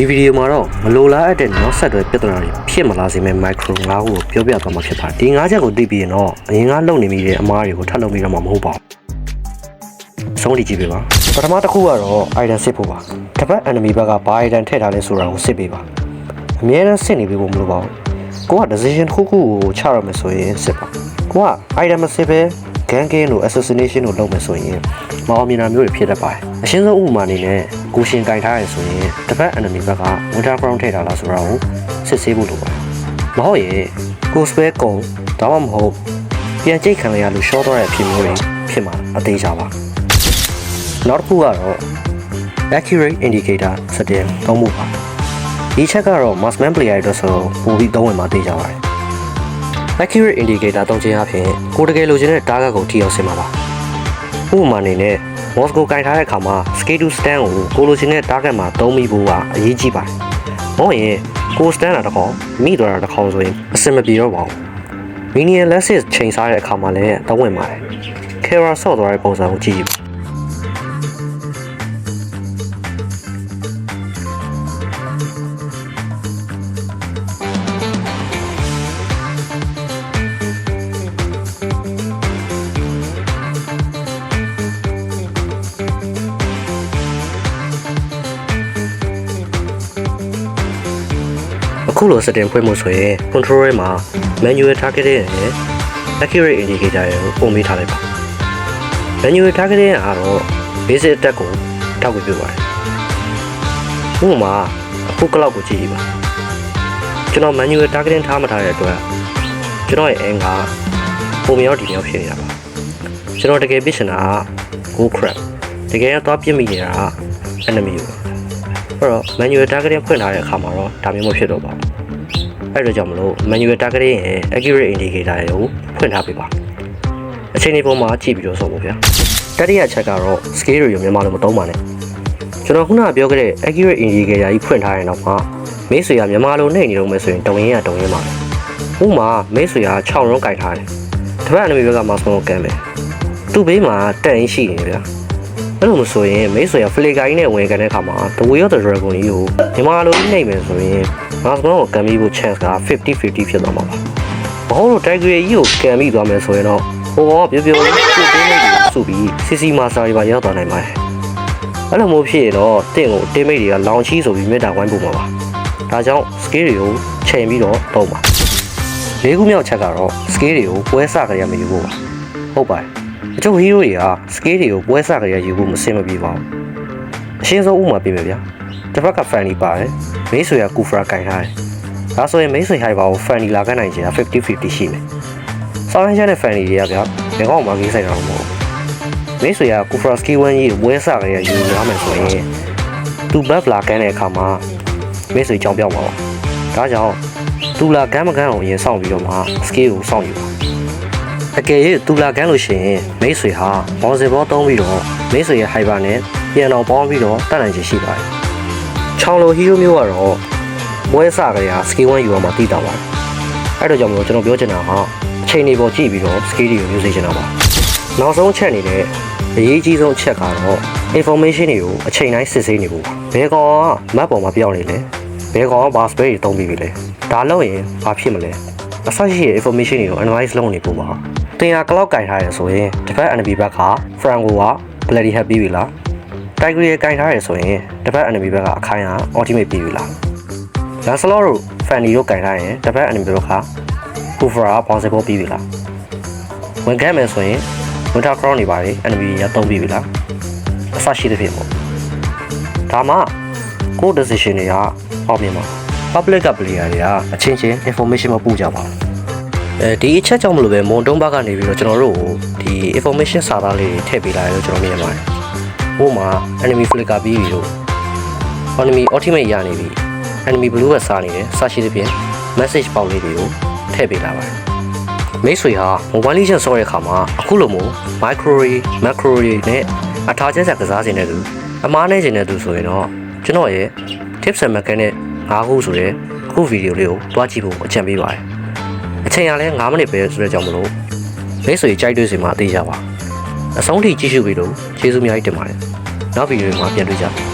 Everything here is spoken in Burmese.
ဒီဗီဒီယိုမှာတော့မလိုလားအပ်တဲ့နောက်ဆက်တွဲပြဿနာတွေဖြစ်မလာစေမဲ့ micro 5ခုကိုပြောပြသွားမှာဖြစ်ပါတယ်ဒီ5ချက်ကိုသိပြီးရင်တော့အရင်ကလုပ်နေမိတဲ့အမားတွေကိုထပ်လုပ်ပြီးတော့မှမဟုတ်ပါဘူးဆုံးဖြတ်ကြည့်ပေးပါပထမတစ်ခုကတော့ item စစ်ဖို့ပါတစ်ဖက် enemy ဘက်ကဘာ item ထည့်ထားလဲဆိုတာကိုစစ်ပေးပါအများနဲ့စစ်နေပေးဖို့မလိုပါဘူးကိုက decision တစ်ခုခုကိုချရမယ်ဆိုရင်စစ်ပါကိုက item မစစ်ပဲ gang game တို့ assassination တို့လုပ်မယ်ဆိုရင်မအောင်မြင်တာမျိုးတွေဖြစ်တတ်ပါတယ်အရှင်းဆုံးဥပမာအနေနဲ့ကိုရှင်ကင်ထားရဆိုရင်တစ်ဖက် enemy ဘက်က winter crown ထည့်ထားလားဆိုတာကိုစစ်ဆေးဖို့လိုပါတယ်မဟုတ်ရင်ကို spare ကုန်ဒါမှမဟုတ်ပြန်ကြိတ်ခံရလို့ short သွားတဲ့အဖြစ်မျိုးတွေဖြစ်မှာအသေးချပါနောက်တစ်ခုကတော့ accurate indicator စတင်သုံးမှုပါဒီချက်ကတော့ marksman player အတွက်ဆိုပိုပြီးသုံးဝင်မှာသိကြပါတယ် accurate indicator သုံးခြင်းအပြင်ကိုတကယ်လိုချင်တဲ့ target ကိုထိရောက်စေမှာပါဥပမာအနေနဲ့ mouse ကိုကင်ထားတဲ့အခါမှာ scale to stand ကိုလိုချင်တဲ့ target မှာသုံးမိဖို့ကအရေးကြီးပါတယ်မဟုတ်ရင်ကို stand တာတစ်ခေါက်မိသွားတာတစ်ခေါက်ဆိုရင်အဆင်မပြေတော့ပါဘူး minion lasses ချိန်စားတဲ့အခါမှာလည်းသုံးဝင်ပါတယ် camera ဆော့သွားတဲ့ပုံစံကိုကြည့်ကြည့်အခုလိုစတင်ဖွင့်မှုဆိုရင် control ထဲမှာ manual targeting နဲ့ accurate indicator တွေကိုပုံပေးထားလိုက်ပါ manual targeting ကတော့ basic attack ကိုထောက်ပြပေးပါတယ်ဥပမာအခု cloud ကိုကြည့်ပါကျွန်တော် manual targeting ထားမထားတဲ့အတွက်ကျွန်တော်ရဲ့ aim ကပုံမြောက်ဒီမြောက်ဖြစ်နေတာပါကျွန်တော်တကယ်ပြချင်တာက go crap တကယ်တော့ပြစ်မိနေတာက enemy ကိုအဲ့တော့ manual targeting ဖွင့်ထားတဲ့အခါမှာတော့ဒါမျိုးမဖြစ်တော့ပါဘူးအဲ့ဒါကြောင့်မလို့ manual targeting ရဲ့ accurate indicator တွေကိုဖွင့်ထားပေးပါအချိန်ဒီပုံမှာကြည့်ပြီးတော့ဆိုပါဗျာတတိယချက်ကတော့ scale တွေကိုမြန်မာလိုမသုံးပါနဲ့ကျွန်တော်ခုနကပြောခဲ့တဲ့ accurate indicator ကြီးဖွင့်ထားတဲ့နောက်မှာမိတ်ဆွေကမြန်မာလိုနှိမ့်နေတော့မယ်ဆိုရင်တုံရင်းကတုံရင်းပါဥပမာမိတ်ဆွေက6ရုံးကြိုက်ထားတယ်တစ်ဖက် enemy ဘက်က mouse ကိုကန်မယ်သူ့ဘေးမှာတက်ရင်းရှိနေဗျာအဲ့လိုမဆိုရင်မိတ်ဆွေက flicker ကြီးနဲ့ဝင်ကန်တဲ့အခါမှာ the way of the dragon ကြီးကိုမြန်မာလိုနှိမ့်မယ်ဆိုရင် mouse ကိုကန်ပြီးဖို့ chance က 50-50 ဖြစ်သွားမှာပါမဟုတ်လို့ tiger ကြီးကိုကန်ပြီးသွားမယ်ဆိုရင်တော့ဟိုကောင်ကပြောပြောလေးစုပေးနေစုပြီး CC master တွေပါရောက်သွားနိုင်ပါတယ်အဲ့လိုမျိုးဖြစ်ရင်တော့တင့်ကို teammate တွေကလောင်ချီဆိုပြီးမေတ္တာဝိုင်းပို့မှာပါဒါကြောင့် skill တွေကိုချိန်ပြီးတော့သုံးပါ၄ခုမြောက်ချက်ကတော့ skill တွေကိုပွဲစကြရမယူဖို့ပါဟုတ်ပါတယ်အချို့ hero တွေက skill တွေကိုပွဲစကြရယူဖို့မစင်မပြေပါဘူးအရှင်းဆုံးဥပမာပြမယ်ဗျာတစ်ဖက်က fanny ပါတယ်မိတ်ဆွေက kufra ကင်ထားတယ်ဒါဆိုရင်မိတ်ဆွေ hyper ကို fanny လာကနိုင်ချင်တာ 50-50 ရှိမယ်စောင်းရတဲ့ fanny တွေကဗျာဘယ်ကောက်မှကြီးဆိုင်တာမဟုတ်ဘူးမိတ်ဆွေက kufra skill 1ကြီးပွဲစကြရယူရမယ်ဆိုရင်သူ buff လာကန်းတဲ့အခါမှာမိတ်ဆွေကြောင်ပြောက်ပါပါဒါကြောင့်သူလာကန်းမကန်းအောင်ရင်စောင့်ပြီးတော့မှ skill ကိုစောင့်ယူပါတကယ်၍သူလာကန်းလို့ရှိရင်မိတ်ဆွေဟာ bounce ball သုံးပြီးတော့မိတ်ဆွေရဲ့ hyper နဲ့ပြန်အောင်ပေါင်းပြီးတော့တက်နိုင်ချင်ရှိပါတယ်ချောင်းလို hero မျိုးကတော့ပွဲစကြရ skill 1ယူအောင်မသိတာပါအဲ့တော့ကြောင့်မလို့ကျွန်တော်ပြောချင်တာကအချိန်တွေပေါ်ကြည့်ပြီးတော့ skill တွေကိုယူစေချင်တာပါနောက်ဆုံးချက်အနေနဲ့အရေးကြီးဆုံးချက်ကတော့ information တွေကိုအချိန်တိုင်းစစ်ဆေးနေဖို့ပါဘယ်ကောင်က map ပေါ်မှာပြောင်းနေလဲဘယ်ကောင်က bar space တွေသုံးပြီးပြီလဲဒါလို့ရင်ဘာဖြစ်မလဲအစရှိတဲ့ information တွေကို analyze လုပ်နေဖို့ပါတင်ရ cloud ကင်ထားရဆိုရင်တစ်ဖက် enemy ဘက်က franco က bloody happy ပြီလား tiger ကင်ထားရဆိုရင်တစ်ဖက် enemy ဘက်ကအခိုင်က ultimate ပြီလား lancelot တို့ fanny တို့ကင်ထားရင်တစ်ဖက် enemy ဘက်က kufra က bounce ball ပြီလားဝင်ခဲ့မယ်ဆိုရင် winter crown တွေပါတယ် enemy ရသုံးပြီလားအစရှိတဲ့ဖြစ်ပေါ့ဒါမှကို decision တွေကအောင်မြင်ပါ public က player တွေကအချင်းချင်း information မပူကြပါဘူးဒီအချက်ကြောင့်မလို့ပဲမွန်တုံးဘက်ကနေပြီးတော့ကျွန်တော်တို့ဒီ information စာသားလေးတွေထည့်ပေးလာတယ်လို့ကျွန်တော်မြင်ပါတယ်ဟိုမှာ enemy flicker ပြီးပြီလို့ enemy ultimate ရနေပြီ enemy blue ကစားနေတယ်စရှိတဲ့ဖြင့် message ပေါက်လေးတွေကိုထည့်ပေးလာပါတယ်မိတ်ဆွေဟာ mobile legend ဆော့တဲ့အခါမှာအခုလိုမျိုး micro macro နဲ့အထားကျကစားနေတယ်သူအမားနေနေတယ်သူဆိုရင်တော့ကျွန်တော်ရဲ့ tips and mechanic 5ခုဆိုတဲ့အခုဗီဒီယိုလေးကိုတွားကြည့်ဖို့အကြံပေးပါတယ်အချိန်ကလည်း9မိနစ်ပဲဆိုတဲ့ကြောင့်မလို့မိတ်ဆွေကြိုက်တွေ့စီမှာအသေးကြပါအဆုံးထိကြည့်ရှုပြီးတော့ကျေးဇူးအများကြီးတင်ပါတယ်နောက်ဗီဒီယိုမှာပြန်တွေ့ကြပါ